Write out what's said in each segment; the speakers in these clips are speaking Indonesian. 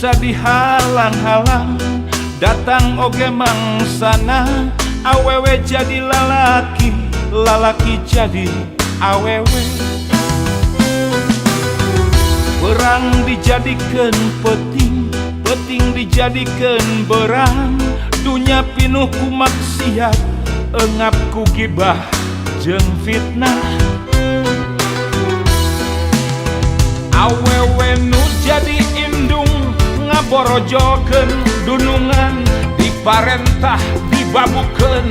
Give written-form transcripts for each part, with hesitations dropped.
asa dihalang-halang, datang oge mangsana. Awewe jadi lalaki, lalaki jadi awewe. Berang dijadikan peting, peting dijadikan berang. Dunya pinuh ku maksiat, engap ku gibah jeung fitnah. Awewe nu jadi indung, ngaborojokeun dunungan. Diparentah dibabukeun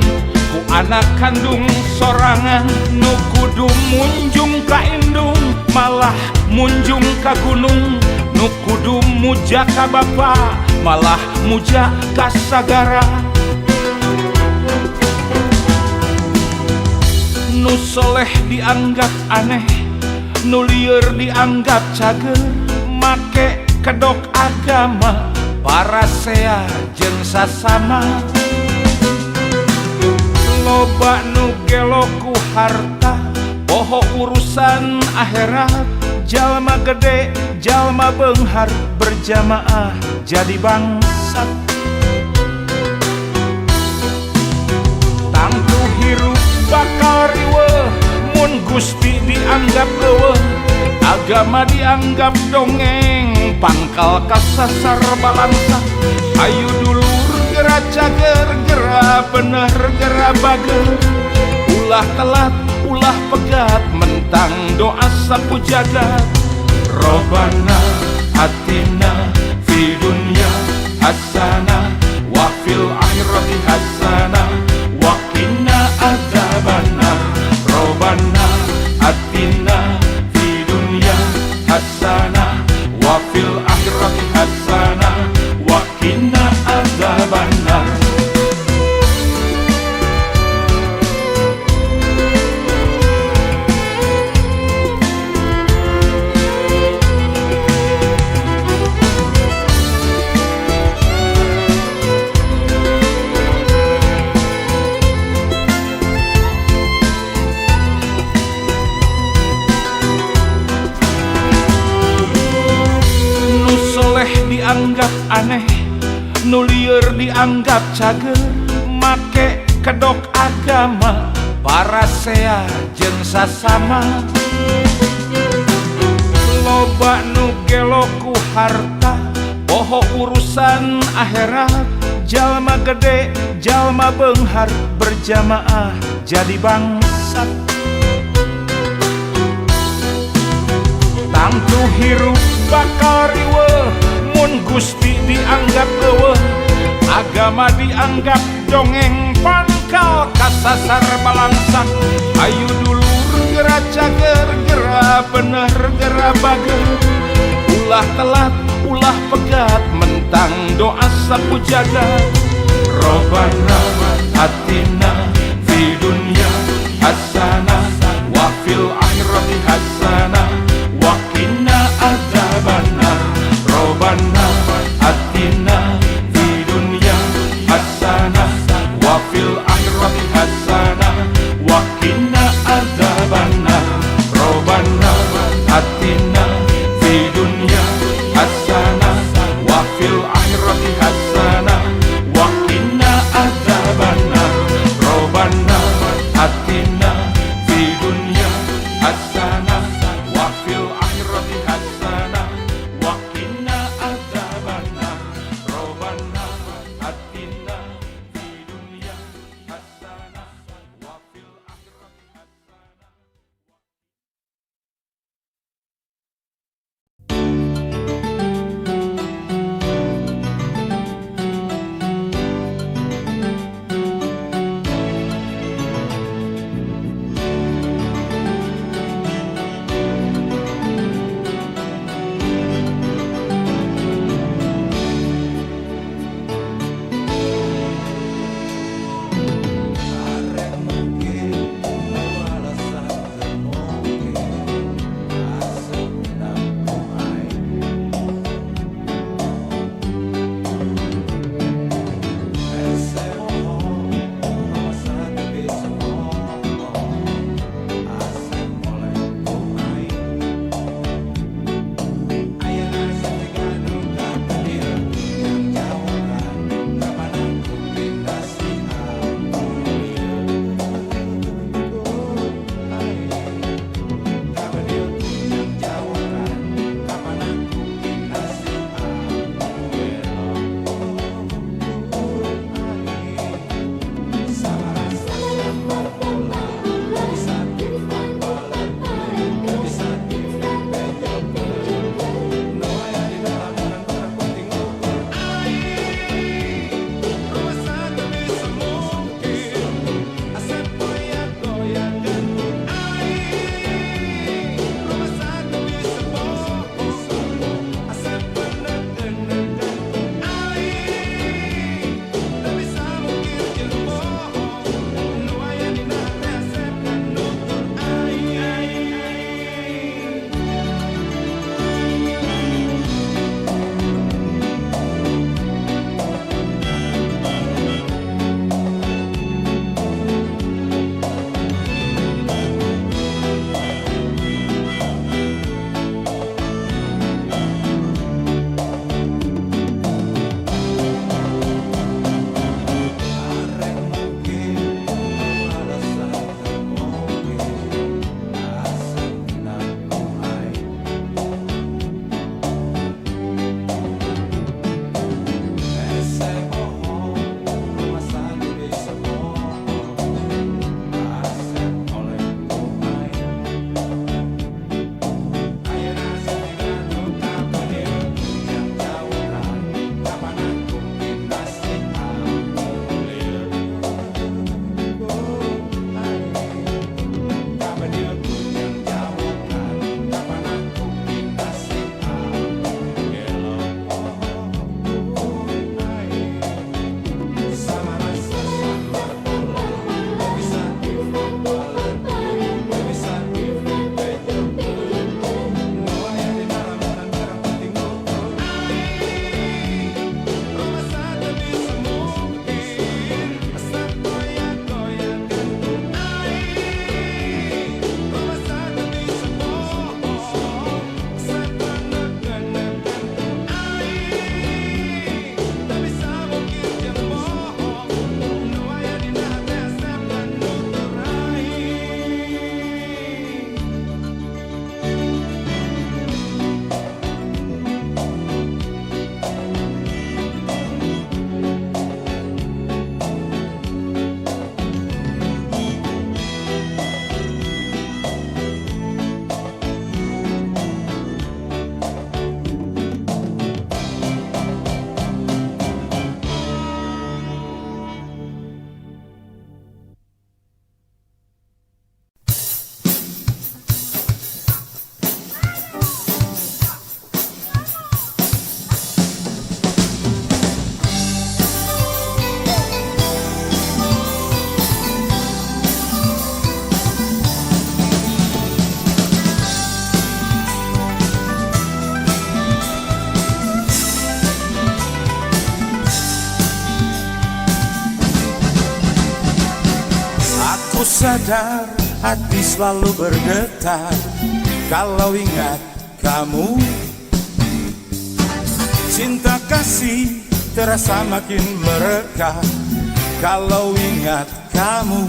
ku anak kandung sorangan. Nu kudu munjung ka indung, malah munjung ka gunung. Nu kudu muja ka bapa, malah muja ka sagara. Nu soleh dianggap aneh, nu lieur dianggap cager. Make kedok agama, parasea jeung sasama. Loba nu gelo ku harta, poho urusan akhirat. Jalma gede, jalma beunghar, berjamaah jadi bangsat. Tangtu hirup bakal riweuh, mun Gusti dianggap eueuh. Agama dianggap dongeng, pangkal kasasar balangsa. Ayu dulur gera cager, gera bener gera bager. Ulah telat, ulah pegat, mentang doa sapu jagat. Robbana atina fi dunya hasanah wa fil akhirati hasanah wa qina adzabannar. Robbana atina fi dunya hasanah wa fil akhirati hasanah wa qina adzabannar. Dianggap aneh, nu lieur dianggap cager. Make kedok agama, parasea jeung sasama. Loba nu gelo ku harta, poho urusan akhirat. Jalma gede, jalma beunghar, berjamaah jadi bangsat. Tangtu hirup bakal riweuh, mun Gusti dianggap eueuh. Agama dianggap dongeng, pangkal kasasar balangsak. Ayu dulur gera cager, gera bener gera bager. Ulah telat, ulah pegat, mentang doa sapu jagat. Robbana atina fi dunya hasanah wa fil akhirati hasanah wa qina adzabannar. Robbana atina fi dunya hasanah wa fil akhirati hasanah wa qina adzabannar. Robbana atina fi dunya hasanah wa fil akhirati hasanah wa qina adzabannar. Aku sadar hati selalu bergetar kalau ingat kamu. Cinta kasih terasa makin mereka kalau ingat kamu.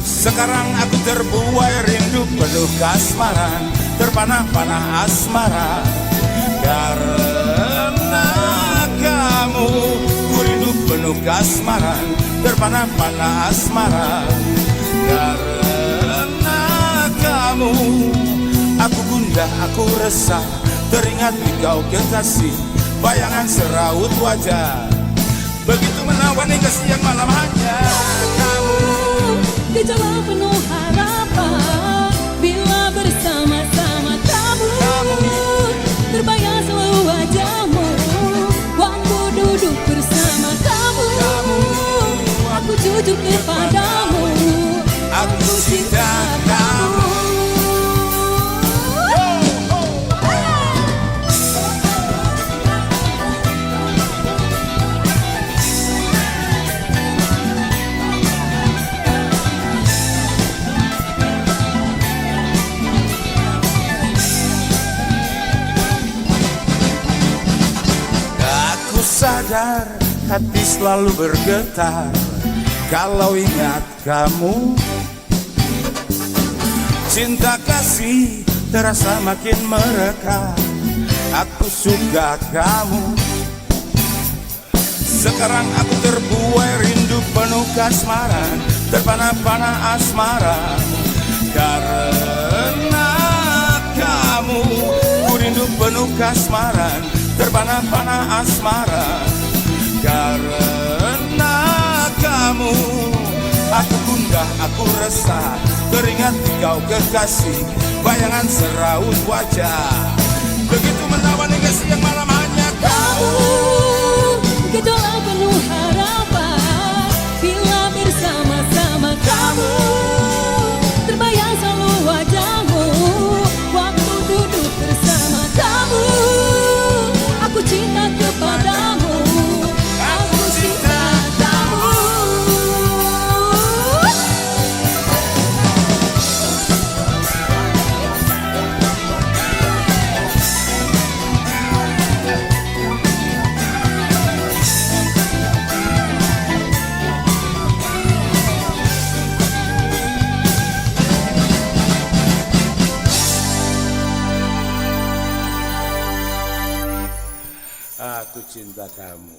Sekarang aku terbuai rindu penuh kasmaran, terpana-pana asmara. Karena kamu, ku rindu penuh kasmaran, terpana-pana asmara. Karena kamu, aku gundah, aku resah, teringat engkau kekasih, bayangan seraut wajah, begitu menawan hingga siang malam hanya kamu. Gejala penuh harapan bila bersama-sama kamu, terbayang selalu wajahmu waktu duduk bersama kamu. Aku jujur kepadamu, aku cinta kamu. Sadar hati selalu bergetar kalau ingat kamu. Cinta kasih terasa makin mereka, aku suka kamu. Sekarang aku terbuai rindu penuh kasmaran, terpana-pana asmara. Karena kamu, ku rindu penuh kasmaran, terpana-pana asmara. Karena kamu, aku gundah, aku resah, teringat engkau kekasih, bayangan seraut wajah, begitu menawan hingga siang malam hanya kau. Gejolak penuh harapan bila bersama-sama kamu, terbayang selalu wajahmu waktu duduk bersama kamu. Aku cinta kepadamu, aku cinta kamu. Aku cinta kamu.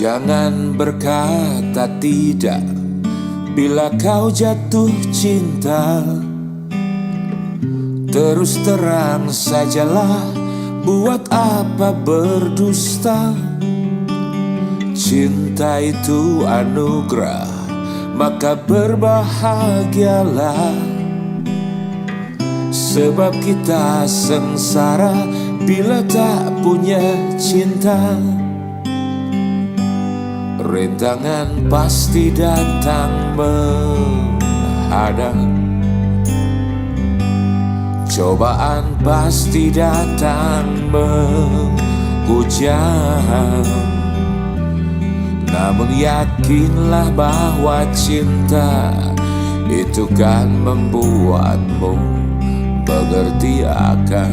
Jangan berkata tidak bila kau jatuh cinta. Terus terang sajalah, buat apa berdusta. Cinta itu anugerah, maka berbahagialah. Sebab kita sengsara bila tak punya cinta. Rintangan pasti datang menghadap, cobaan pasti datang menghujam. Namun yakinlah bahwa cinta itu kan membuatmu mengerti akan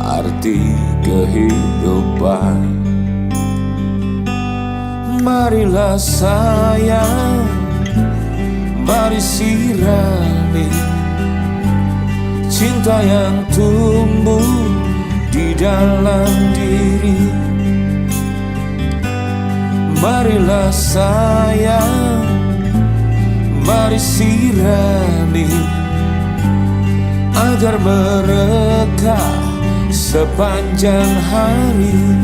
arti kehidupan. Marilah sayang, mari sirami cinta yang tumbuh di dalam diri. Marilah sayang, mari sirami agar merekah sepanjang hari.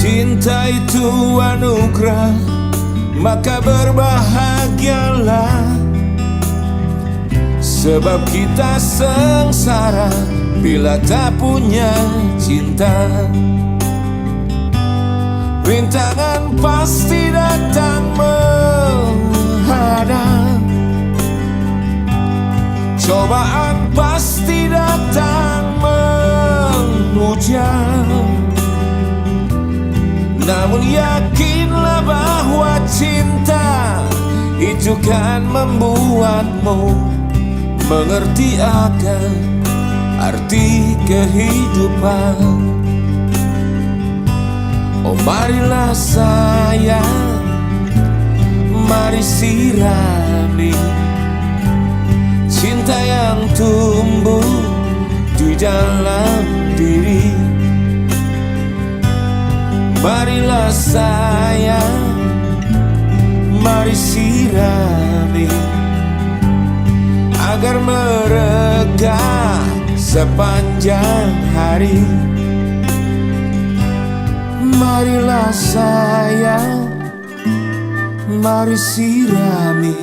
Cinta itu anugerah, maka berbahagialah. Sebab kita sengsara bila tak punya cinta. Rintangan pasti datang menghadang, cobaan pasti datang menghujam. Namun yakinlah bahwa cinta itu kan membuatmu mengerti akan arti kehidupan. Oh marilah sayang, mari sirami cinta yang tumbuh di dalam diri. Marilah sayang, mari sirami agar merekah sepanjang hari. Marilah sayang, mari sirami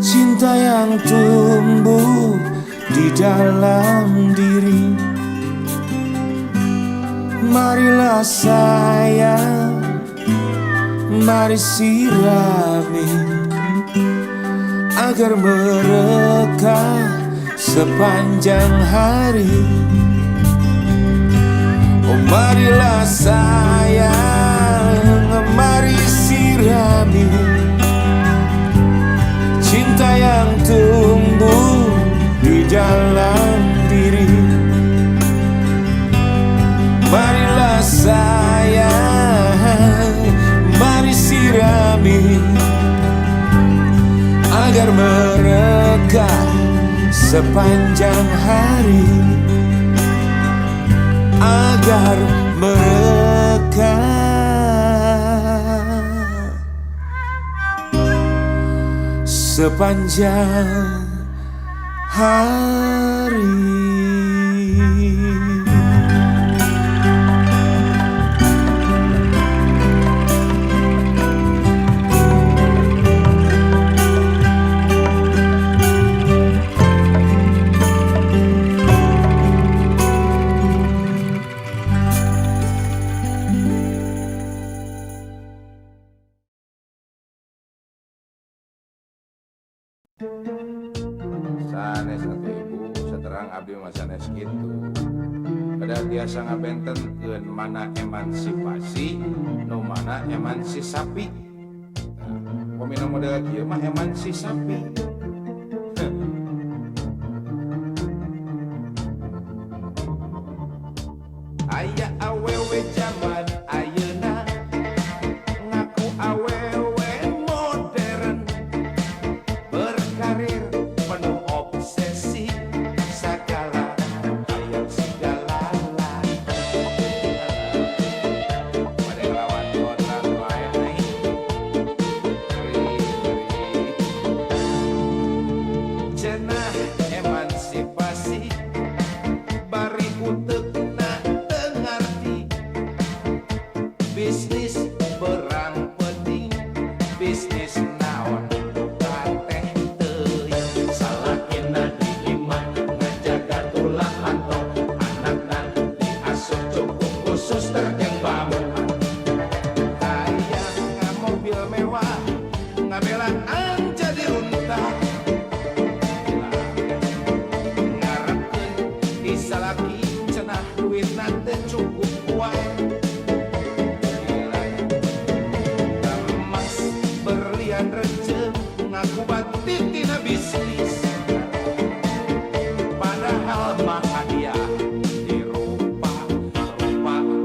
cinta yang tumbuh di dalam diri. Marilah sayang, mari sirami agar merekah sepanjang hari. Oh marilah sayang, mari sirami cinta yang tumbuh di dalam diri. Marilah sayang, mari sirami agar merekah sepanjang hari. Agar merekah sepanjang hari. Sanes atau ibu seterang abdi masanes gitu. Pada biasa ngabentenkeun mana emansipasi, nu mana emansisasi. Pemina model kieu mah emansisasi. Aya awewe zaman ayeuna ngaku awewe modern berkarir penuh obsesi segala hayang segala pada lawan kontrak wae cenah emansipasi bari uteukna duit nanti cukup wae. Emas berlian recep ngaku batin tina bisnis, padahal mah hadiah dirupa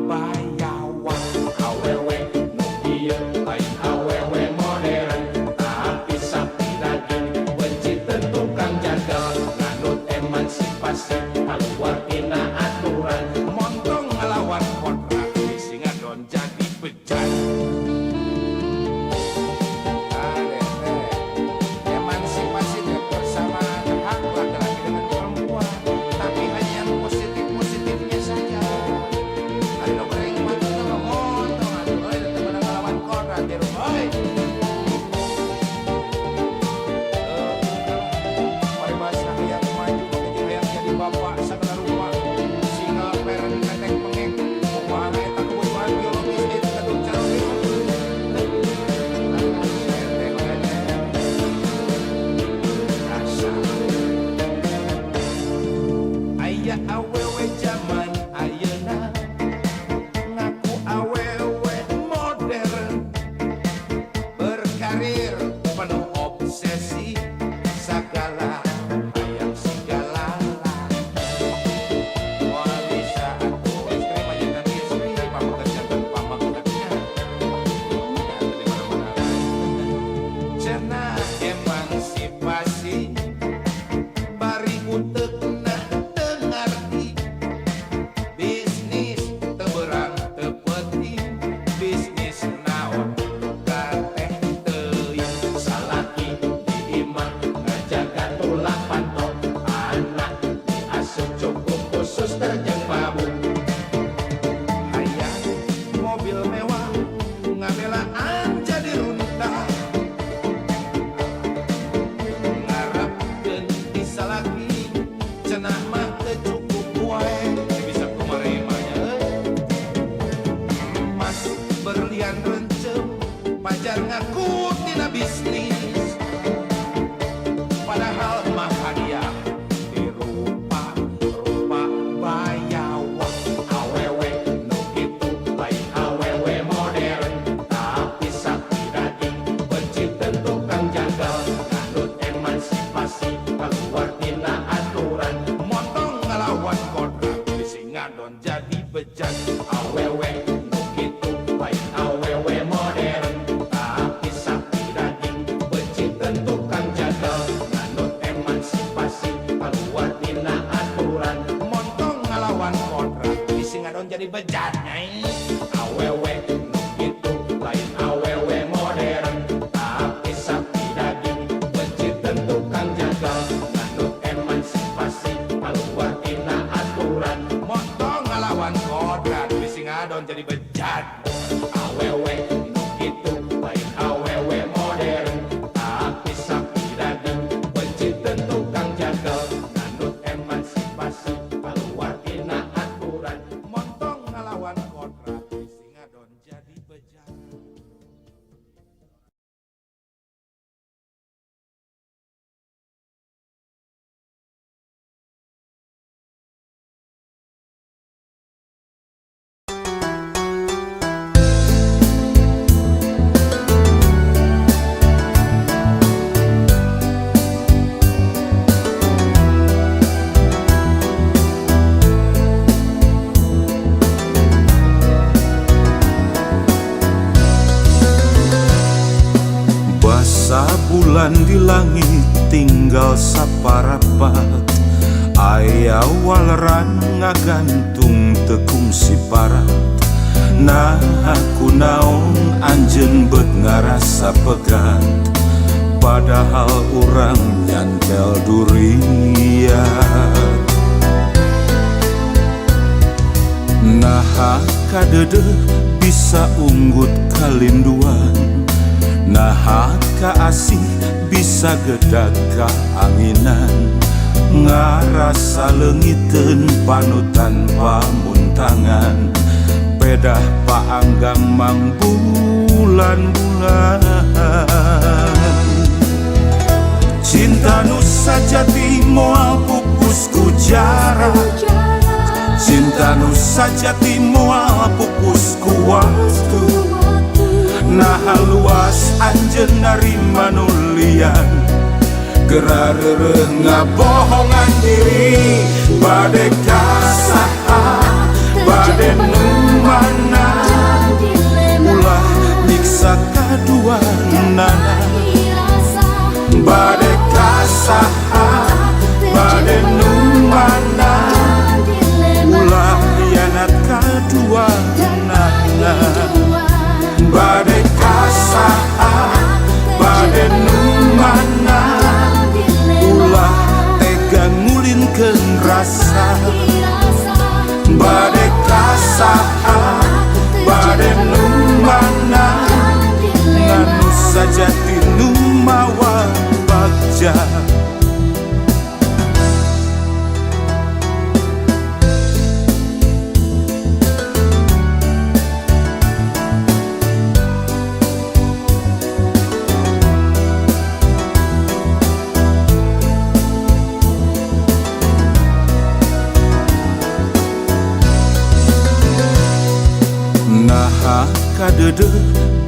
bayawan. Awewe nu ieu lain awewe modern, tapi sapi daging benci tentukan jagal, nganut emansipasi keluar tina aturan, montong ngelawan kodrat bisi ngadon jadi bejat. Emansipasi dan persamaan hak laki-laki dengan perempuan, tapi hanya yang positif-positifnya saja. Ada lo goreng mati lo montong aduh, teman ngelawan kodrat di rumah. Mari bahasa hayang maju, jadi hayang jadi bapak segala rupa, singa peren netek pengek, upana eta kebutuhan biologis itu kedung calon aya awewe zaman ayeuna ngaku awewe modern, berkarir penuh obsesi segala hayang segala. Moal bisa atuh istri majikan istri, pamekerja dan pamekerja, di mana-mana. Cenah emansipasi bari utekna teu ngarti, bisnis teu beurang teu penting, bisnis naon kateh teuing, salaki di imah ngajaga tulang pantok, anak diasuh cukup khusus terjeng babu. Hayang mobil mewah ngabelaan jadi runtah, ngarepkeun bisa lagi cenah mah teu cukup wae, bisa kumarimanya emas berlian rencem, pajar ngaku tina bisnis, padahal mah hadiah dirupa bayawan. Awewe nu kitu lain awewe modern, tapi sapi daging benci tentukan jagal, nganut emansipasi keluar tina aturan, montong ngelawan kodrat bisi ngadon jadi bejat. Awewe nu kitu lain awewe modern, tapi sapi daging benci tentukan jagal, nganut emansipasi keluar tina aturan, montong ngelawan kodrat bisi ngadon jadi bejat. Awewe nu kitu lain awewe modern, tapi sapi daging benci tentukan jagal, nganut emansipasi keluar tina aturan, montong ngelawan kodrat bisi ngadon jadi bejat. Awewe nu kitu lain awewe modern, tapi sapi daging benci tentukan jagal, nganut emansipasi keluar tina aturan, montong ngelawan kodrat bisi ngadon jadi bejat. Basa bulan di langit tinggal saparapat, aya waleran ngagantung tekung si parat. Nah aku naon anjeun beut ngarasa pegat, padahal urang nyantel durian. Nah kadede bisa unggut kalinduan, nah kaasih bisa gedag kaanginan, ngarasa leungiteun panutan pamuntangan, pedah paanggang mang bulan-bulan. Cinta nu sajati moal pupus ku jarak, Cinta nu sajati moal pupusku waktu, nah luas anjeun narima nulian, gerareureung ngabohongan diri, bade kasaha bade nu mana, ulah nyiksa kaduanana, bade kasaha bade nu mana, ulah hianat kaduanana, bade kasaha bade nu mana, ulah tega ngulintkeun rasa, bade kasaha bade nu mana, nganu sajati nu mawa bagja. Naha kadede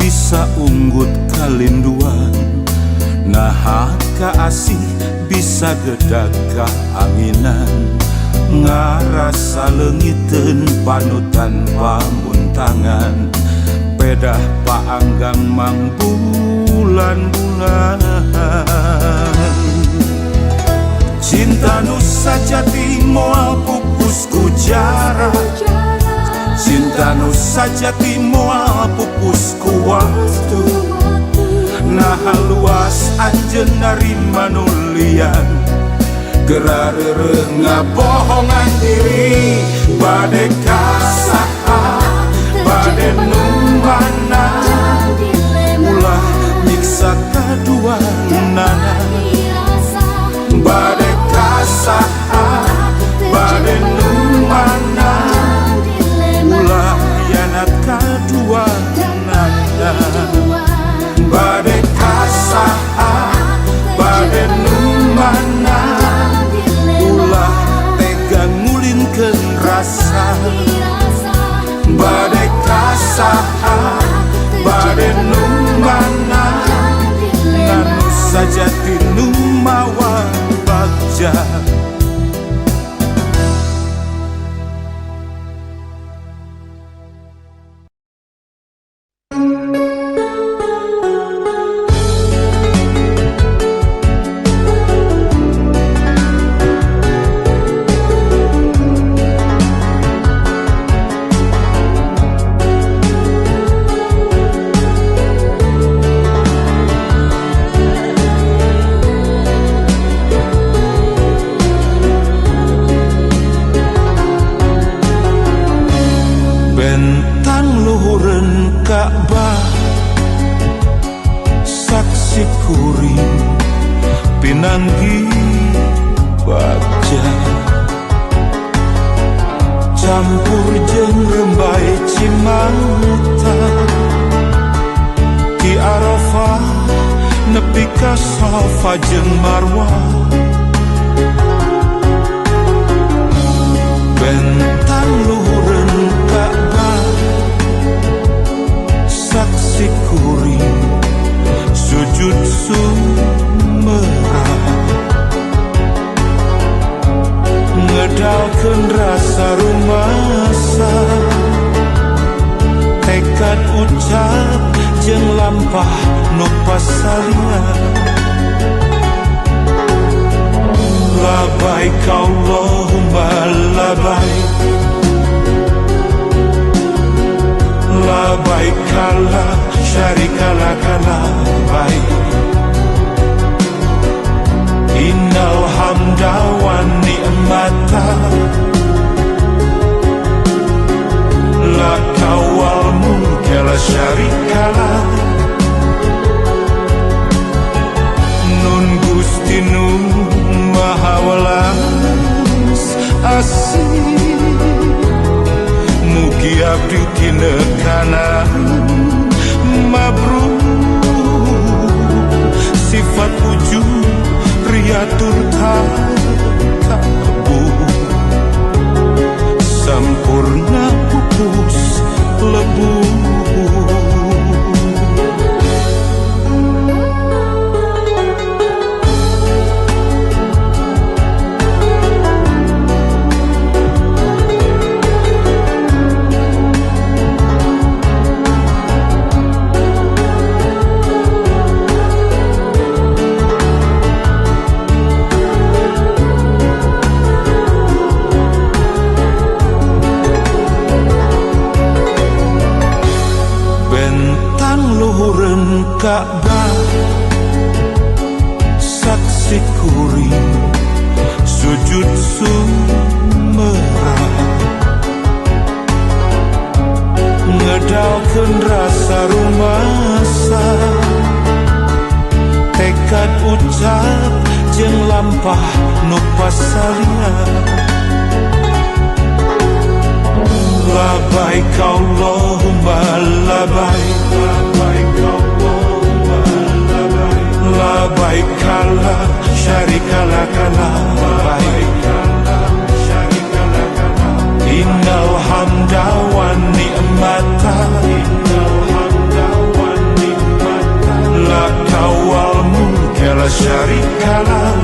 bisa unggut kalinduan, naha kaasih bisa gedag kaanginan, ngarasa leungiteun panutan pamuntangan, pedah paanggang mang bulan-bulan. Cinta nu sajati moal pupusku jarak, cinta nu sajati moal pupusku waktu, nah luas anjeun narima nulian, gerareureung ngabohongan diri, bade kasaha bade nu mana, ulah nyiksa kaduanana, bade kasaha bade nu mana, ulah hianat kaduanana, bade kasaha bade nu mana, ulah tega ngulintkeun rasa, bade kasaha bade nu mana, nganu sajati nu mawa bagja. Bentang luhureun Ka'bah, saksi kuring pinanggi bagja, campur jeung rembai Cimangta, Ki Arafah nepi ka Safa jeung Marwah. Bentang luhureun Ka'bah, saksi kuring sujud sumerah, ngedalkeun rasa rumasa, tekad ucap jeung lampah nu pasalingan, labaik Allahumma labaik, labaik la syarika laka labaik, innal hamda wan ni'mata laka wal mulka la syarika lak. Nun Gusti nu maha welas asih, mugi abdi tinekana mabrur, sifat wujud riatur takabur, sempurna pupus lebu. Ka'bah saksi kuring sujud sumerah ngedalkeun rasa rumasa tekad ucap jeung lampah nu pasalia labaik Allahumma labaik labaik la syarika lak labaik innal hamda wan ni'mata laka wal mulka la syarika lak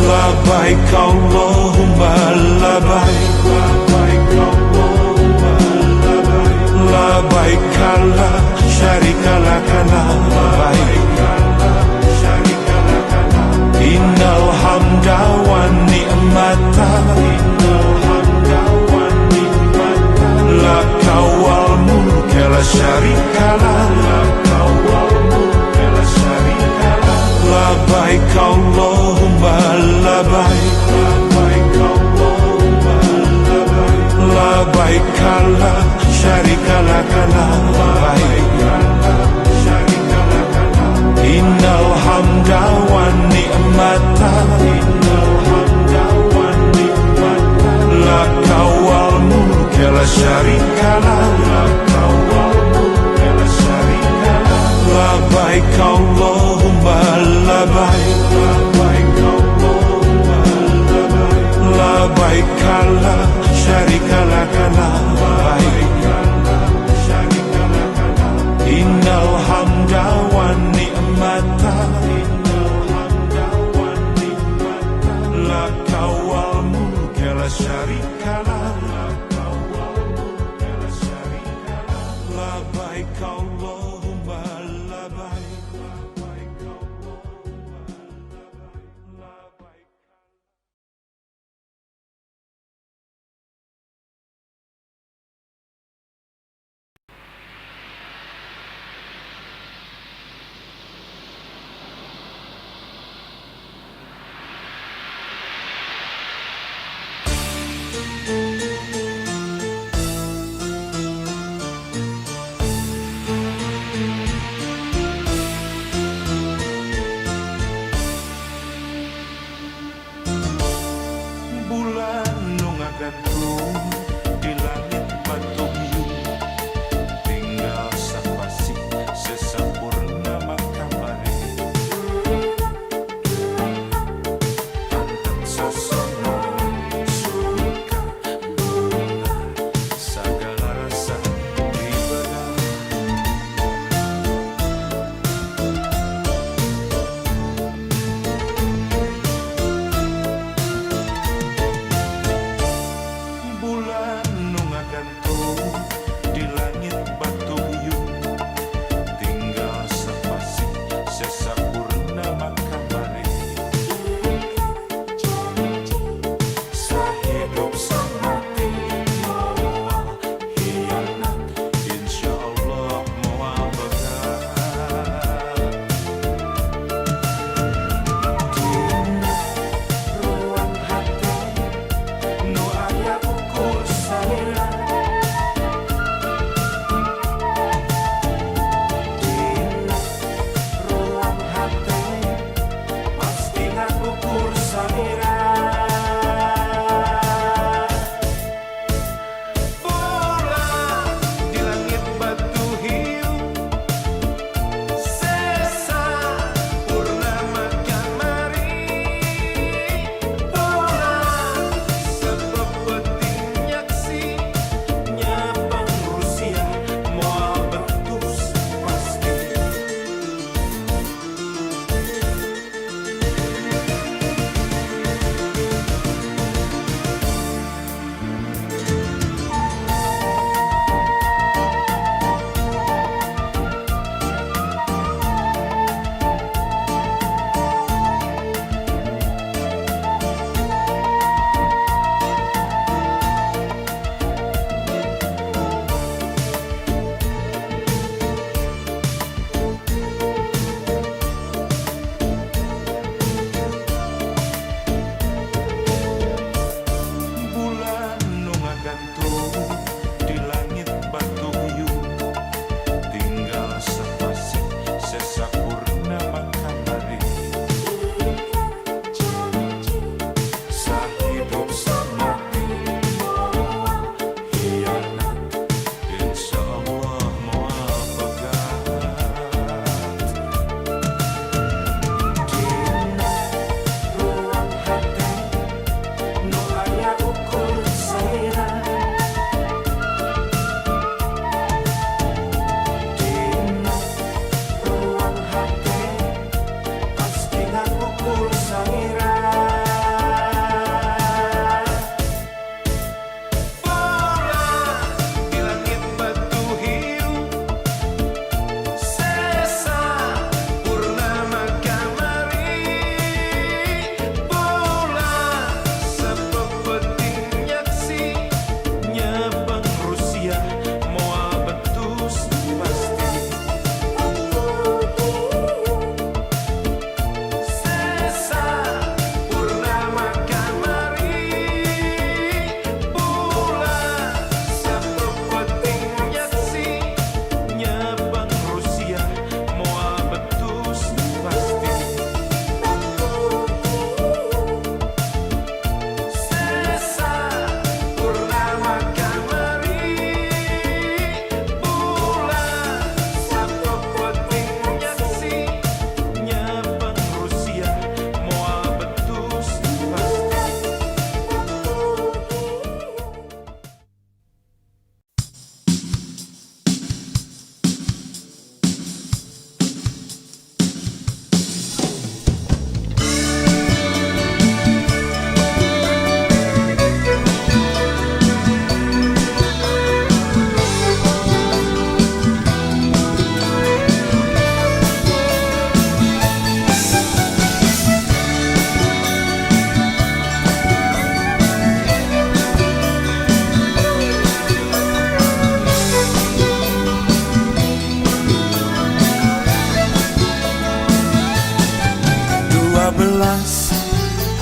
labaik Allahumma labaik labaik la syarika lak labaik innal hamda wan ni'mata laka wal mulka la syarika lak labaik Allahumma labaik labaik la syarika lak labaik innal hamda wan ni'mata laka wal mulka la syarika lak labaik Allahumma labaik labaik la syarika lak labaik innal hamda wan ni'mata laka wal mulka la syarika lak labaik Allahumma labaik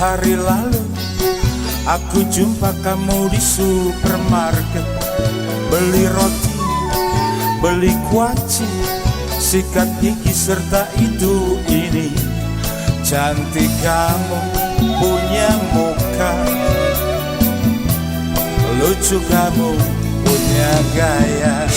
Hari lalu aku jumpa kamu di supermarket, beli roti, beli kuaci, sikat gigi serta itu ini. Cantik kamu punya muka, lucu kamu punya gaya.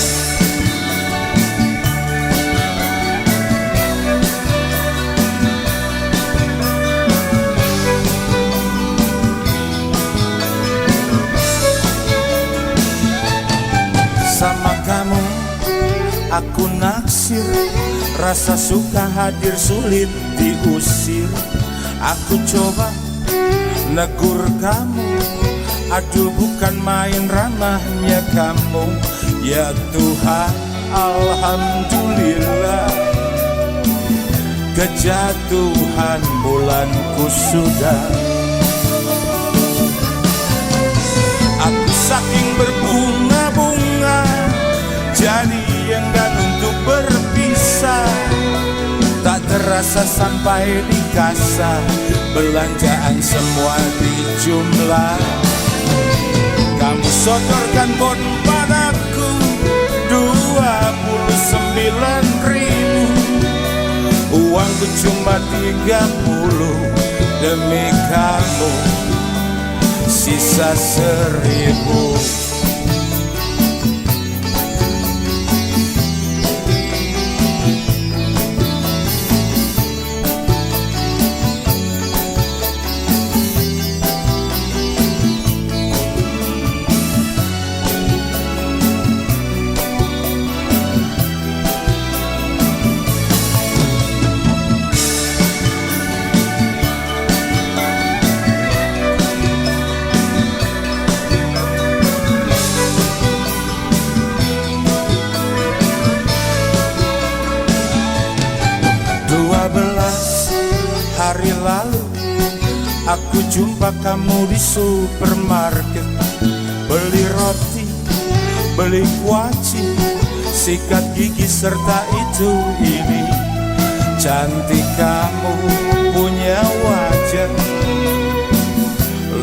Sama kamu aku naksir, rasa suka hadir sulit diusir. Aku coba negur kamu, aduh bukan main ramahnya kamu. Ya Tuhan, alhamdulillah, kejatuhan bulanku sudah. Aku saking berbunga-bunga, jadi enggan untuk berpisah. Tak terasa sampai di kasa, belanjaan semua dijumlah. Kamu sodorkan bon padaku 29.000, uangku cuma 30, demi kamu sisa 1.000. Hari lalu aku jumpa kamu di supermarket, beli roti, beli kuaci, sikat gigi serta itu ini. Cantik kamu punya wajah,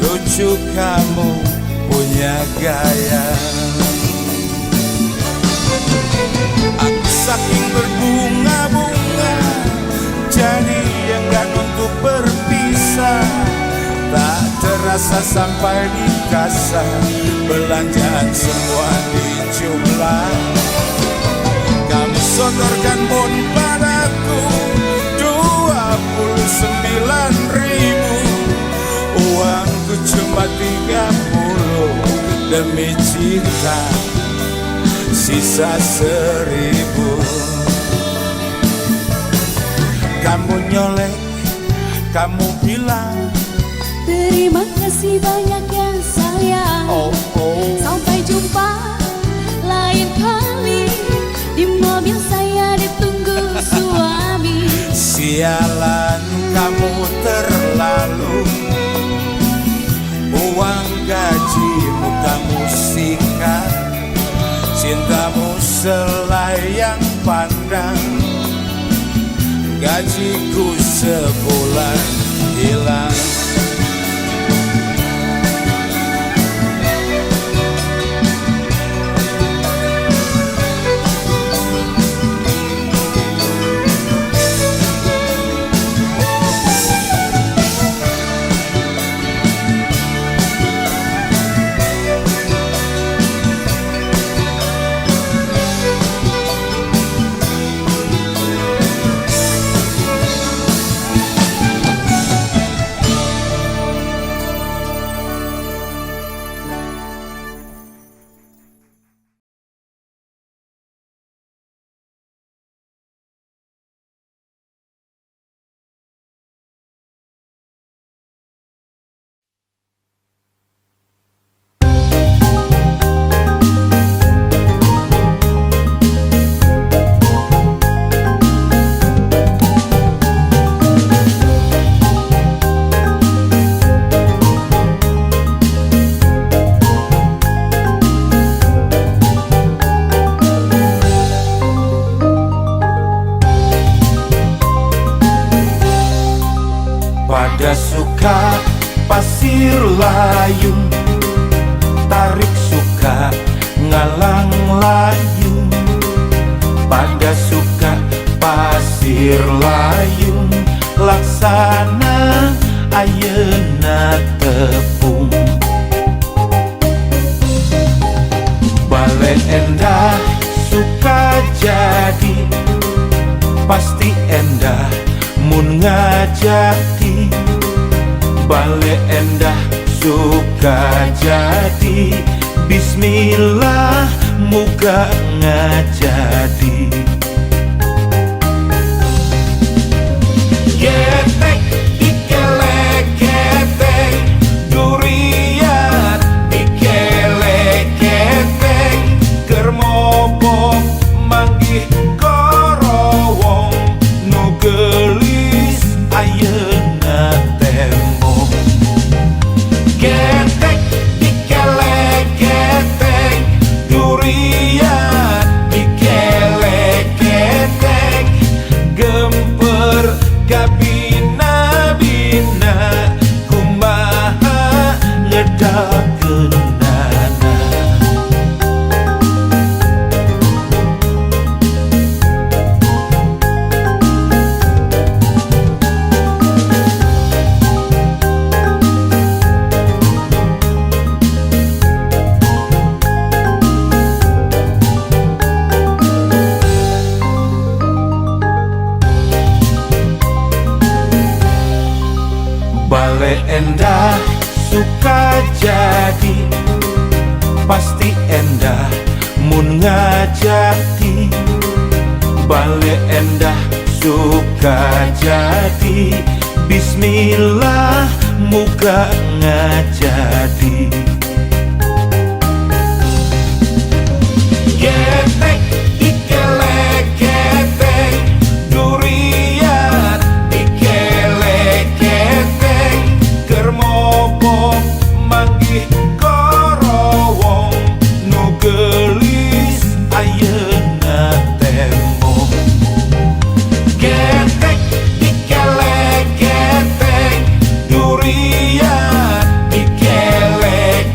lucu kamu punya gaya. Aku saking berbunga-bunga, jadi enggan untuk berpisah. Tak terasa sampai di kasa, belanjaan semua dijumlah. Kamu sodorkan bon padaku 29.000, uangku cuma 30, demi cinta sisa 1.000. Kamu nyolek, kamu bilang Terima kasih banyak ya sayang. oh, oh. Sampai jumpa lain kali, di mobil saya ditunggu suami. Sialan kamu terlalu, uang gajimu kamu sikat, cintamu selayang pandang, gajiku sebulan hilang. Pada suka pasir layung laksana ayeuna tepung. Bale endah suka jadi, pasti endah mun ngajaki. Bale endah suka jadi, bismillah muga ngajadi. Getek dikelek getek, durian dikelek getek, kermobok manggih korowong, nu gelis ayeuna tembong. Getek dikelek getek, durian dikelek getek, gemper kabina-bina kumaha ngedakeunana. Bale endah suka jadi, pasti endah mun ngajaki. Bale endah suka jadi, bismillah muga ngajadi. Getek dikelek getek, durian dikelek getek, kermobok manggih korowong, nu gelis ayeuna tembong. Getek dikelek getek, durian dikelek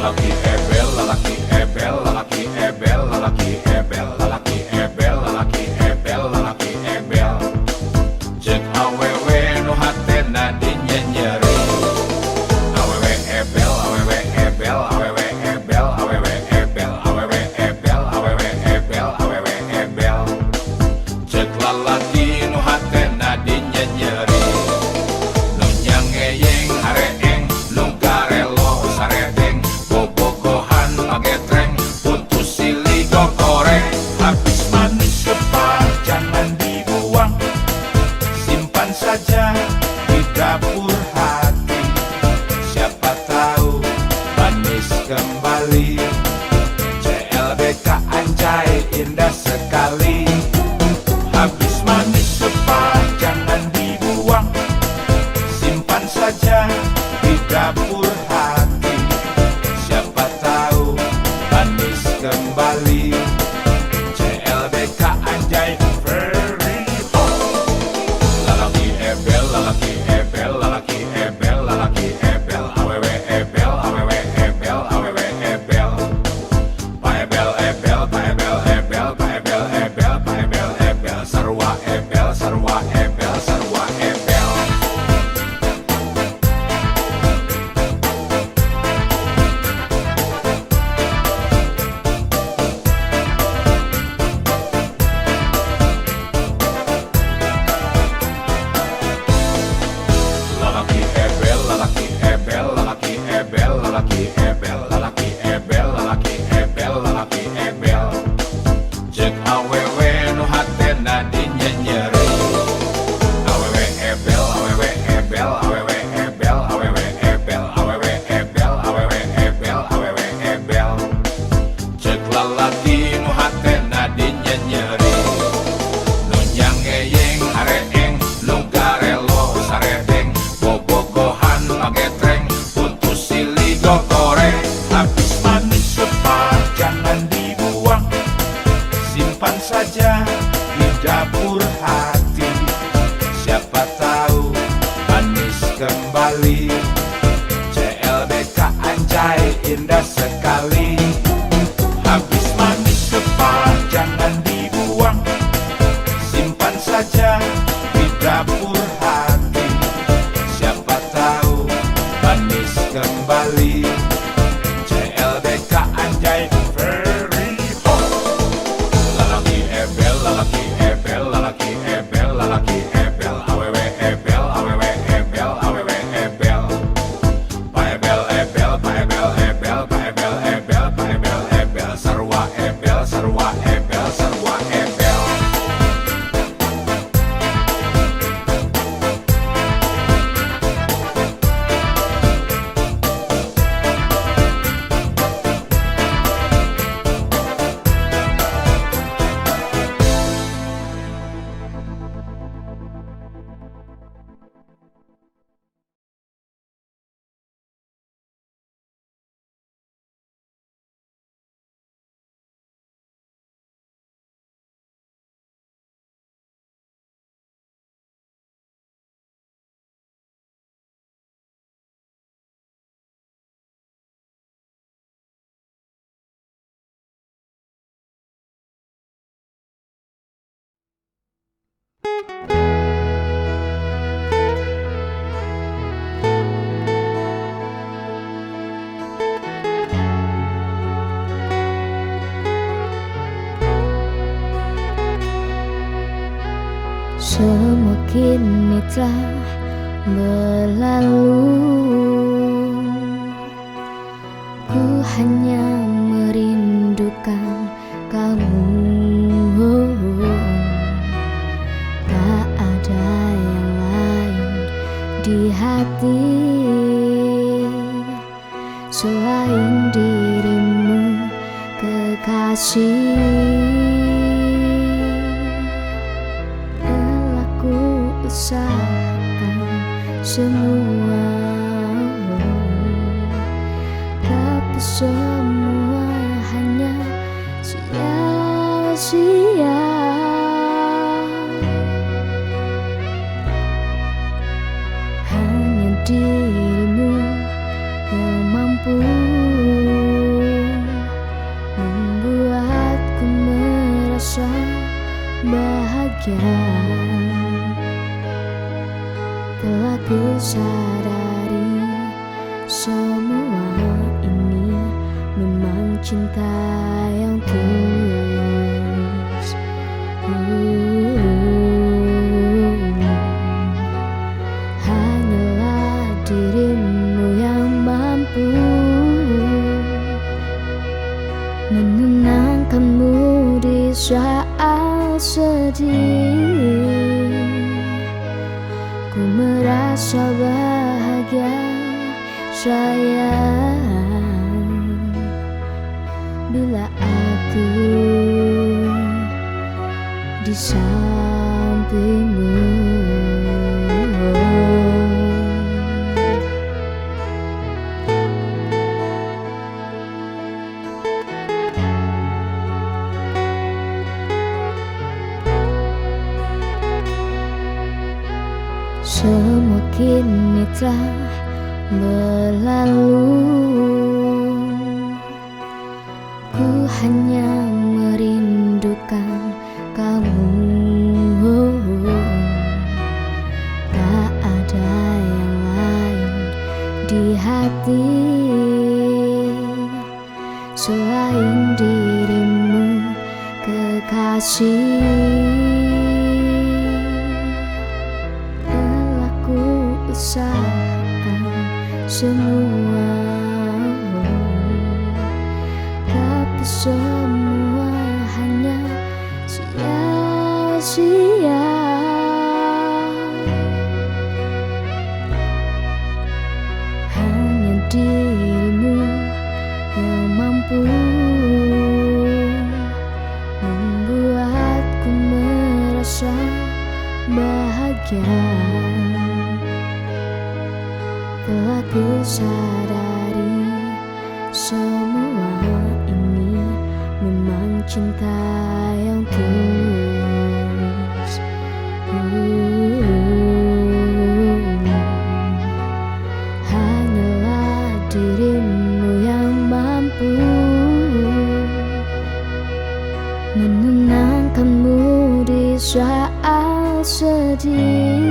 Lalaki ebel, lalaki ebel, lalaki ebel, lalaki ebel, lalaki ebel, lalaki ebel, lalaki ebel. Cek awewe nu hatena dinyenyeri. Awewe ebel, awewe ebel, awewe ebel, awewe ebel, awewe ebel, awewe ebel, awewe ebel. Cek lalaki nu hatena dinyenyeri. Nu nyangeyeng hareeng, nu garelo saredeng, bobogohan magetreng, untuk silih goreng. Habis manis sepah jangan dibuang, simpan saja di dapur hati. Siapa tahu manis kembali. CLBK anjay indah sekali. Habis manis sepah jangan dibuang, simpan saja di dapur hati. Siapa tahu manis kembali. CLBK anjay very hot. Lalaki ebel, lalaki ebel, lalaki ebel, lalaki ebel, awewe ebel, awewe ebel, awewe ebel. Paebel ebel, paebel ebel, paebel ebel, paebel ebel, sarua ebel, sarua ebel, sarua ebel. Lalaki ebel, lalaki ebel, lalaki ebel, lalaki ebel, lalaki ebel, lalaki ebel, lalaki ebel. Cek awewe nu hatena dinyenyeri. Awewe ebel, awewe ebel, awewe ebel, awewe ebel, awewe ebel, awewe ebel, awewe ebel. Cek lalaki nu hatena dinyenyeri. Nu nyangeyeng hareeng, nu garelo saredeng, bobogohan magetreng, untuk silih goreng. Habis manis sepah jangan dibuang, simpan saja di dapur hati. Siapa tahu manis kembali. CLBK anjay indah sekali. Habis manis sepah jangan dibuang, simpan saja di dapur hati. Siapa tahu manis kembali. CLBK anjay very hot. Lalaki ebel, lalaki ebel, lalaki ebel, lalaki ebel, awewe ebel, awewe ebel, awewe ebel. Paebel ebel, paebel ebel, paebel ebel, paebel ebel, sarua ebel, sarua ebel, sarua ebel. Semua kini telah berlalu. Ku hanya merindukan kamu. Tak ada yang lain di hati selain dirimu, kekasih. Telah ku usahakan semua, tapi semua hanya sia-sia. Hanya dirimu yang mampu bahagia. Telah ku sadari semua ini memang cinta yang tulus. Hanyalah dirimu yang mampu menenangkanmu di saat sedih. Ku merasa bahagia sayang bila aku di sampingmu. Semua kini telah berlalu. Ku hanya merindukan kamu. Tak ada yang lain di hati selain dirimu, kekasih. Usahakan semua, tapi semua hanya sia-sia. Hanya dirimu yang mampu membuatku merasa bahagia. Telah ku sadari semua ini memang cinta yang tulus. Hanyalah dirimu yang mampu menenangkanmu di saat sedih.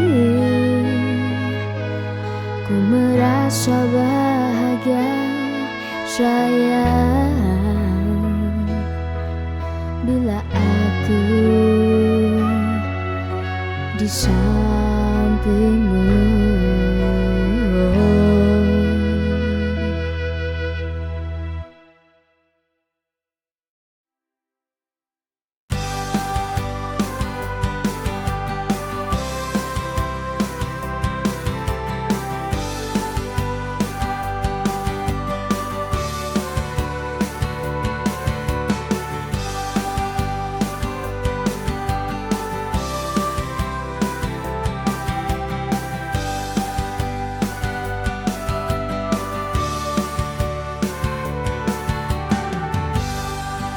Ku merasa bahagia sayang bila aku di sampingmu.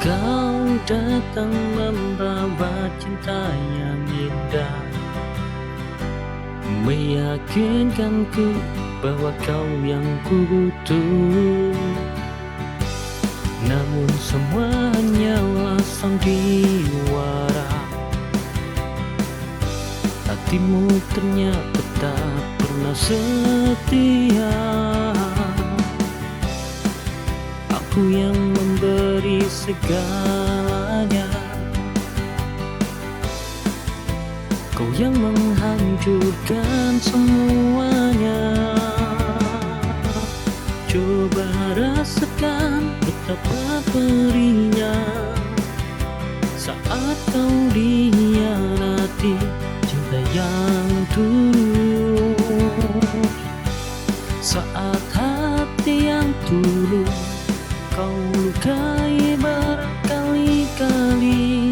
Kau datang membawa cinta yang indah, meyakinkanku bahwa kau yang ku butuh. Namun semua hanyalah sandiwara. Hatimu ternyata tak pernah setia. Aku yang memberi segalanya, kau yang menghancurkan semuanya. Coba rasakan betapa perihnya saat kau dikhianati cinta yang tulus. Saat hati yang tulus kau lukai berkali-kali,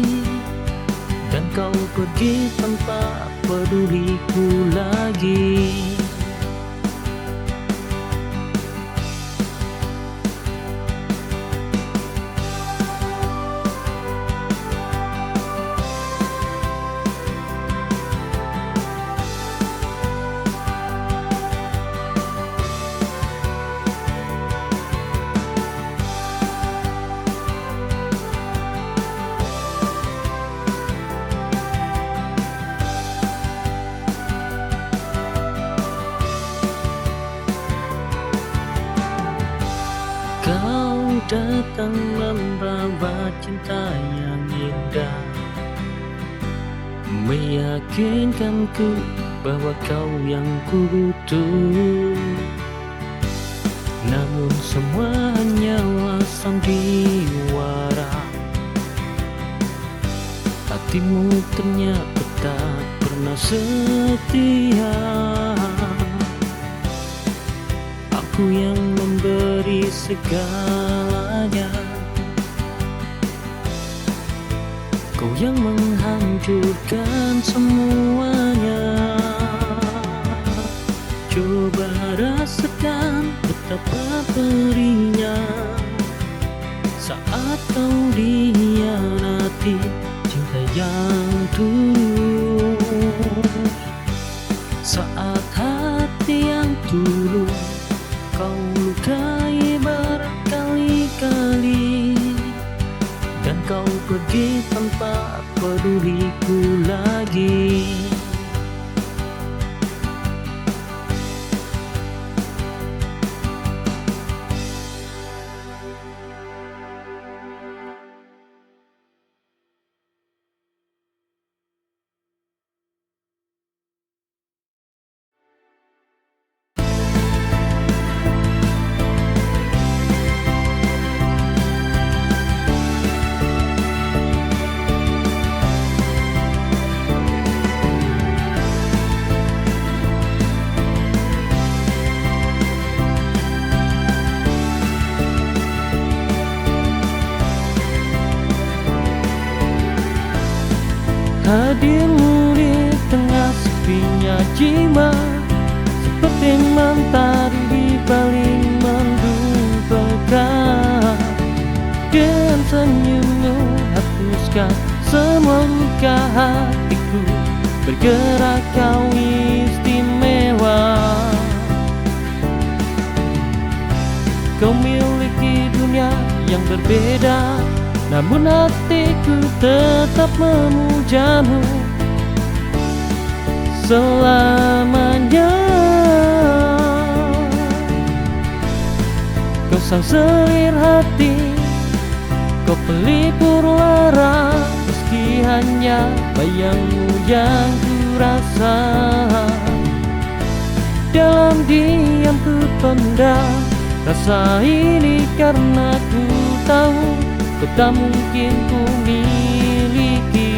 dan kau pergi tanpa peduliku lagi. kau datang membawa cinta yang indah, meyakinkanku bahwa kau yang kubutuh. Namun semua hanyalah sandiwara, hatimu ternyata tak pernah setia. Aku yang memberi segalanya, kau yang menghancurkan semuanya. Coba rasakan betapa perihnya saat kau dikhianati cinta yang tulus. Saat hati yang tulus kau lukai berkali-kali, dan kau pergi tanpa peduliku lagi. Hadirmu di tengah sepinya jiwa, seperti mentari di balik mendung pekat. Dengan senyummu hapuskan semua luka hatiku, bergerak kau istimewa. Kau miliki dunia yang berbeda, namun hatiku tetap memujamu selamanya. Kau sang selir hati, kau pelipur lara, meski hanya bayangmu yang ku rasa. Dalam diam ku pendam rasa ini karena ku tahu kau tak mungkin ku miliki.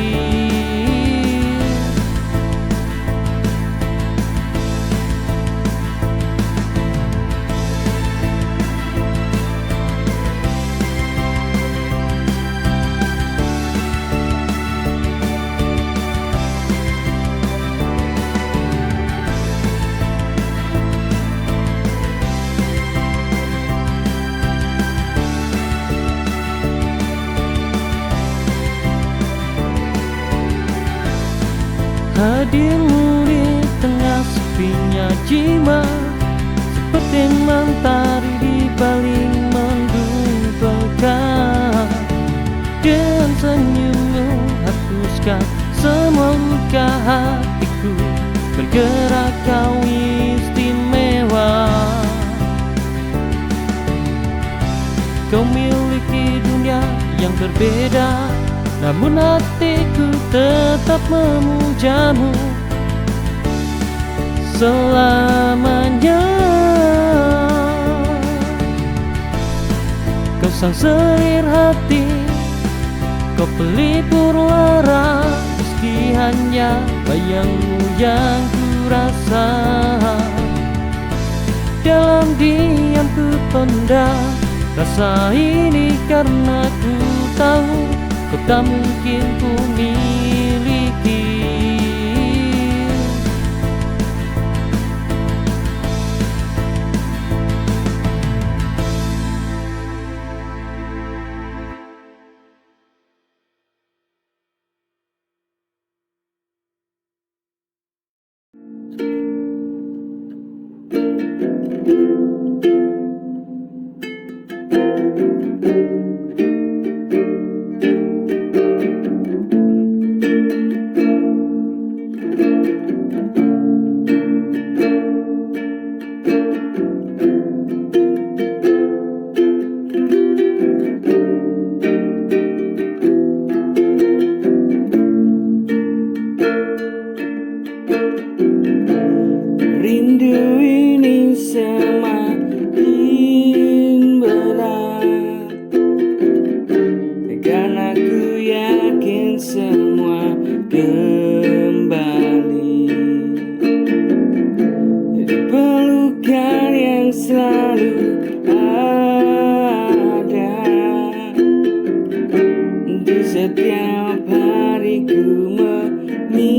Hadirmu di tengah sepinya jiwa, seperti mentari di balik mendung pekat. Dengan senyummu hapuskan semua luka hatiku, bergerak kau istimewa. Kau miliki dunia yang berbeda, namun hatiku tetap memujamu selamanya. Kau sang selir hati, kau pelipur lara, meski hanya bayangmu yang ku rasa. Dalam diam ku pendam rasa ini karena ku tahu kau tak mungkin ku miliki. setiap hari ku mengingatmu.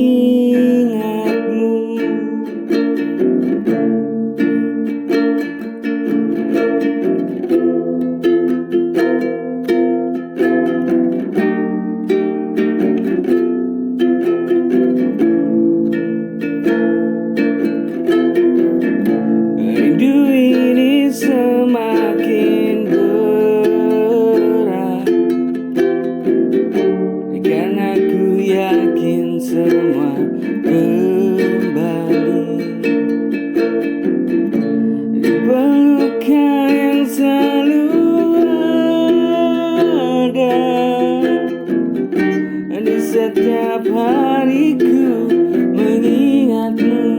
Rindu ini semakin berat, karena ku yakin semua kembali di pelukan yang selalu ada di setiap hariku mengingatmu.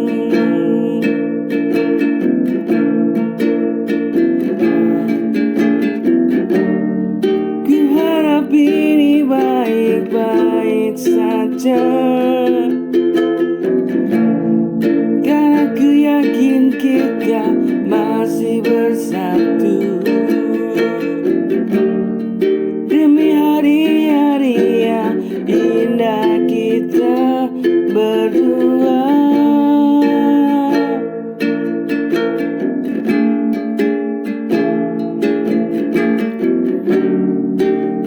Ku harap ini baik-baik saja, karena ku yakin kita masih bersatu demi hari-hari yang indah kita berdua.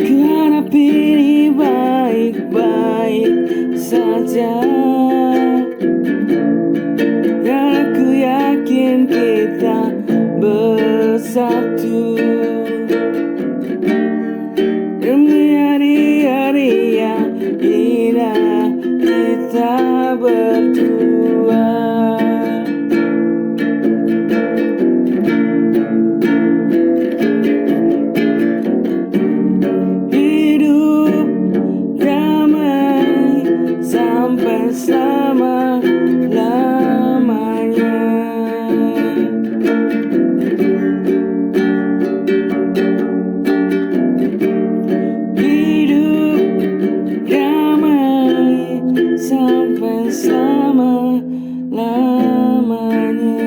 Ku harap ini baik-baik saja, karena ku yakin kita bersatu demi hari-hari yang indah kita berdua. Hidup damai sampai selama-lamanya. Hidup damai sampai selama-lamanya.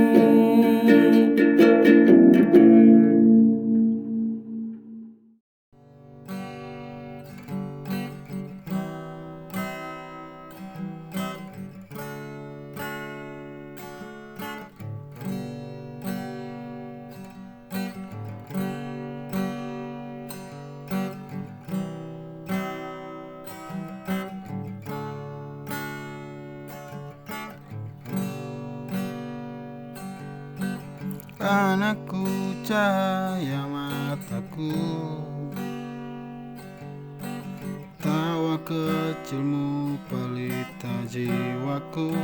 Anakku, cahaya mataku, tawa kecilmu pelita jiwaku.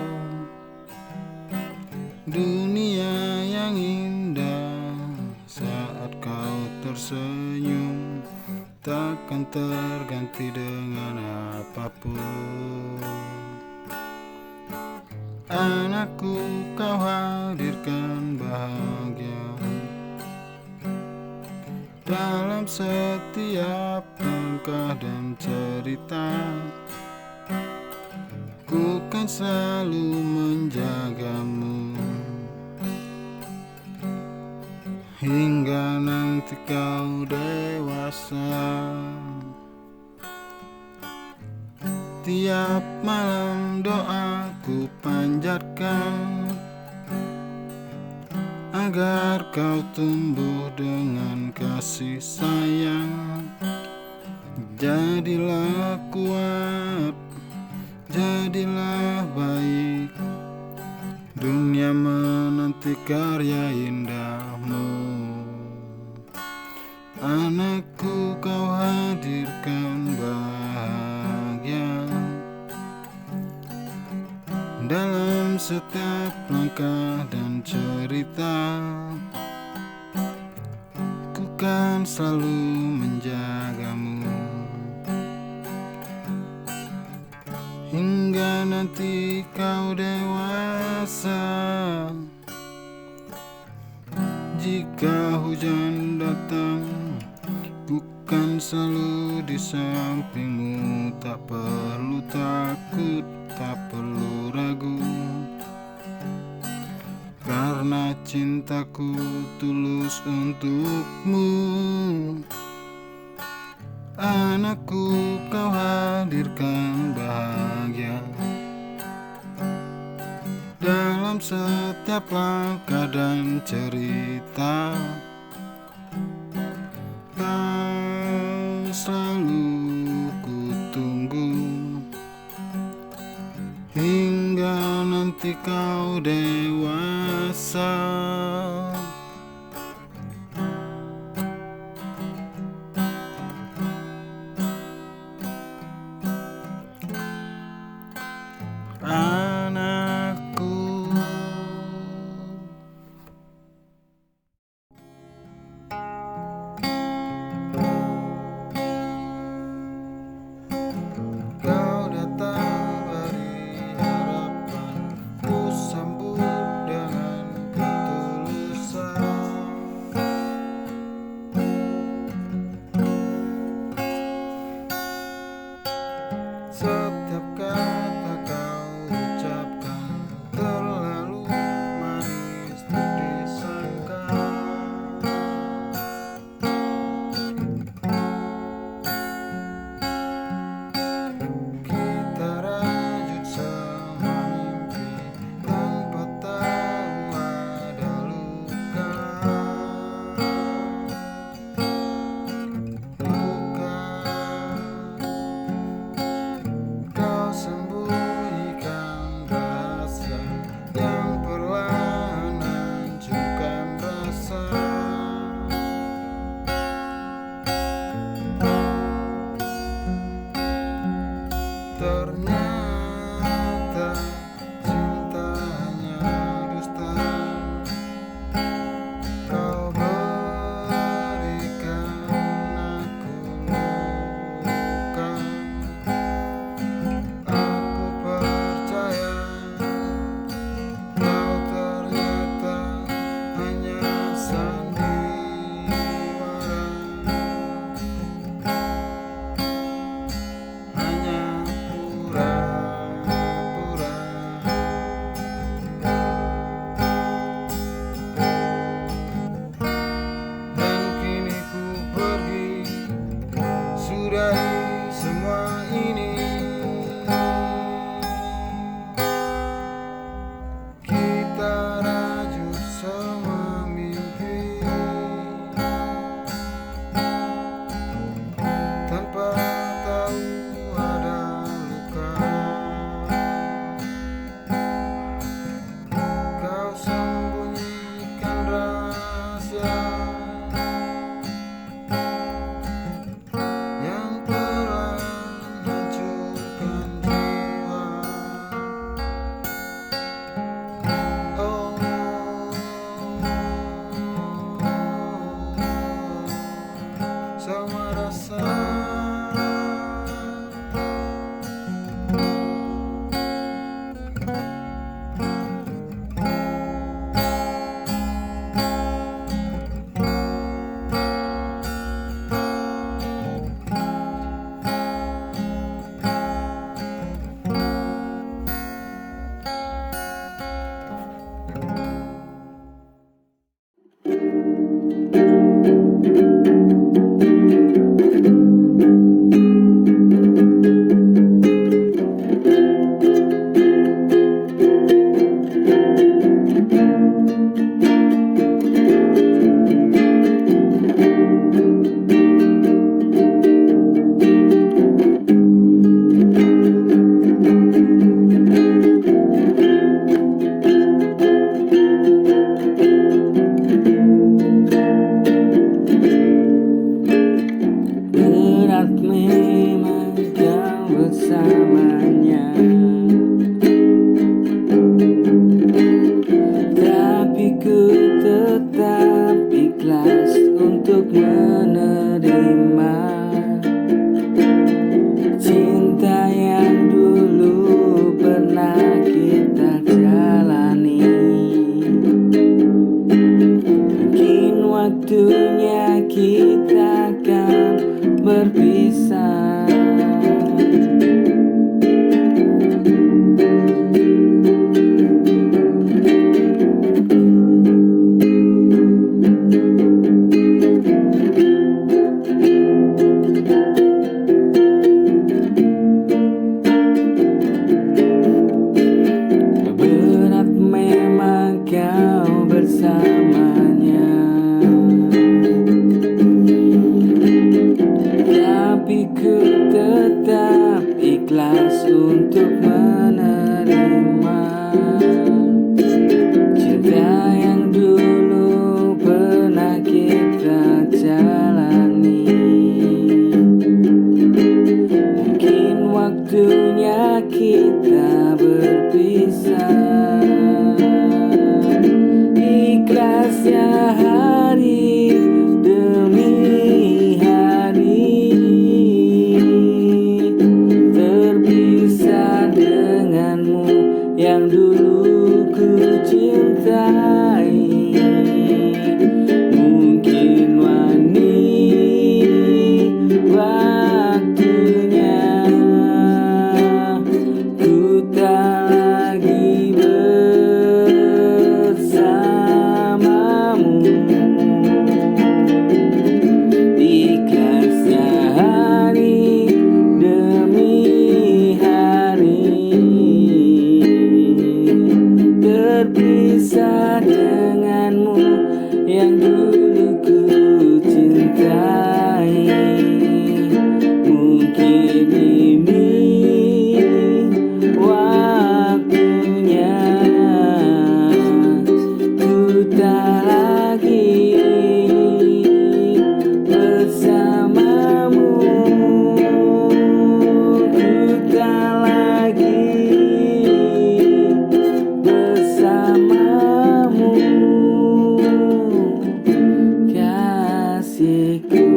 Dunia yang indah saat kau tersenyum, takkan terganti dengan apapun. Anakku, kau hadirkan bahagia dalam setiap langkah dan cerita. Ku kan selalu menjagamu hingga nanti kau dewasa. Tiap malam doaku panjatkan agar kau tumbuh dengan kasih sayang. Jadilah kuat, jadilah baik, dunia menanti karya indahmu. Anakku, kau hadirkan bahagia dalam setiap langkah dan cerita. Ku kan selalu menjagamu hingga nanti kau dewasa. Jika hujan datang, ku kan selalu di sampingmu. Tak perlu takut, tak perlu ragu, karena cintaku tulus untukmu. Anakku, kau setiap langkah dan cerita. Kau selalu ku tunggu hingga nanti kau dewasa. Anakku, kau datang beri harapan, ku sambut dengan ketulusan. Setiap kata kau ucapkan terlalu manis untuk disangka. Kita rajut sama mimpi tanpa tahu ada luka. Kau sembunyikan rahasia yang perlahan hancurkan rasa. Ternyata cinta hanya dusta. Kau berikan aku luka. Aku percaya kau ternyata hanya sandiwara, hanya pura-pura. Dan kini ku pergi, sudahi semua ini. Kita rajut sama mimpi tanpa tahu ada luka. Kau sembunyikan rahasia yang perlahan hancurkan jiwa. Oh, sama rasa. Berat memang kau bersamanya, tapi ku tetap ikhlas untuk menerima cinta yang dulu pernah kita jalani. Mungkin waktunya kita akan berpisah. berpisah. Ikhlasnya hari demi hari, terpisah denganmu yang dulu ku cintai. Mungkin waktunya ku tak lagi bersamamu. Ikhlasnya hari demi hari, terpisah denganmu yang dulu ku cintai. Mungkin ini waktunya ku tak lagi bersamamu. Ku tak lagi bersamamu, kasihku.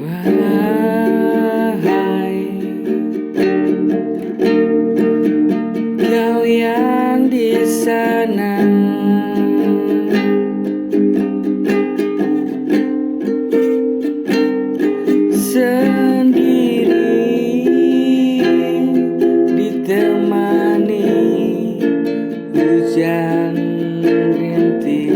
Wahai kau yang di sana, sendiri ditemani hujan rintik.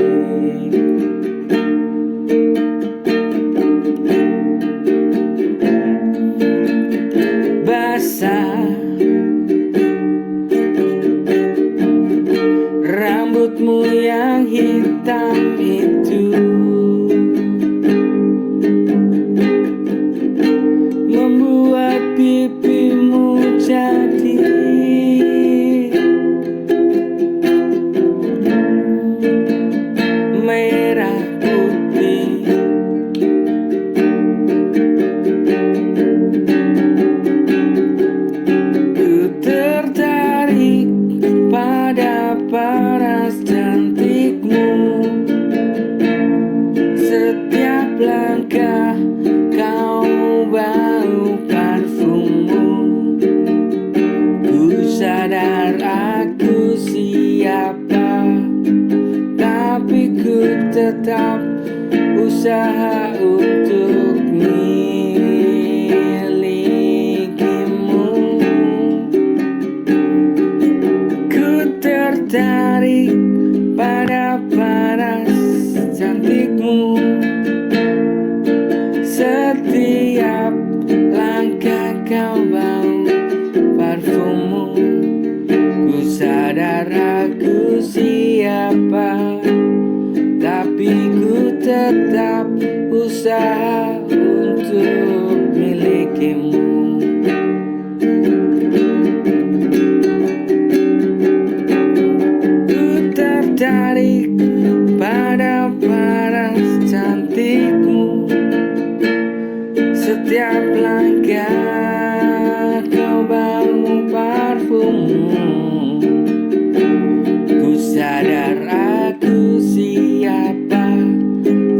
Basah rambutmu yang hitam itu, membuat pipimu jadi merah putih. Ku tertarik pada paras cantikmu. Setiap langkah kau bau parfummu. Ku sadar aku siapa, tapi ku tetap usaha untuk milikimu. Ku tertarik pada paras cantikmu. Setiap langkah kau bau parfummu. Ku sadar aku siapa, tapi ku tetap usaha untuk milikimu. Ku tertarik pada paras cantikmu. Setiap langkah kau bau parfummu. Ku sadar aku siapa,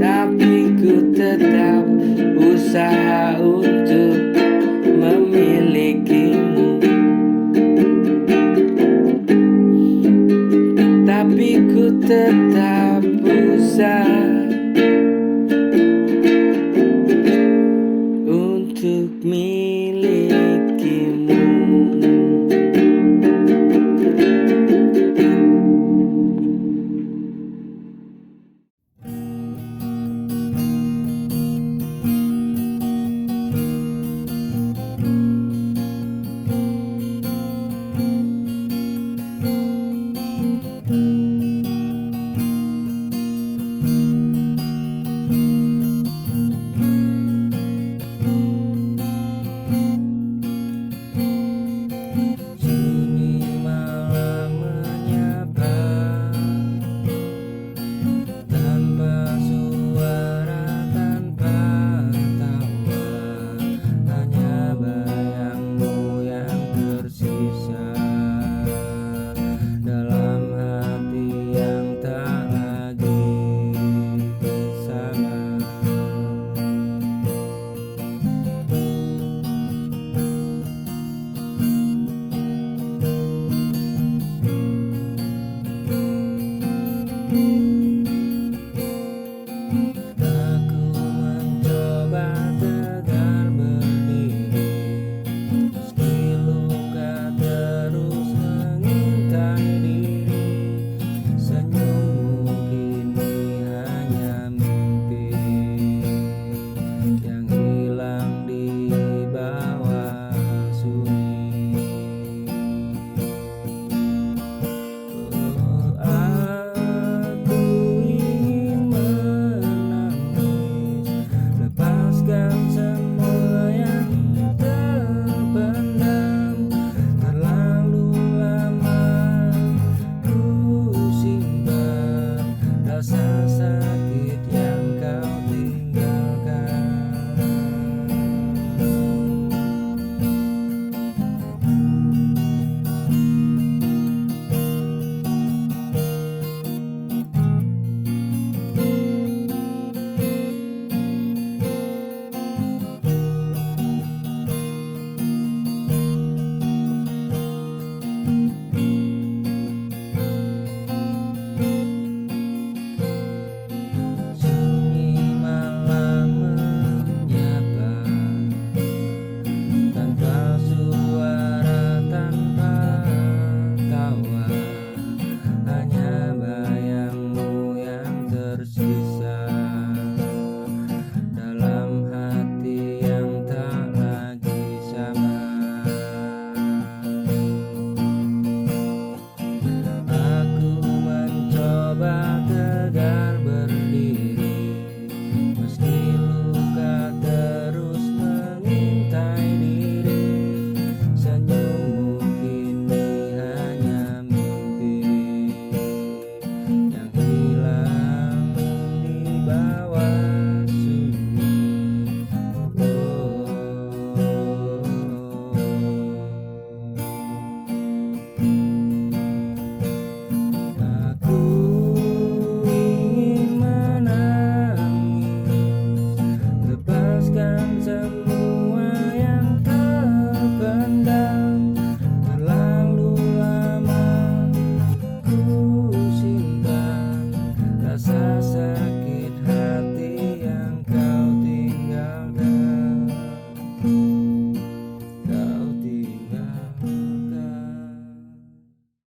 tapi ku tetap usaha untuk memilikimu. Tapi ku tetap usaha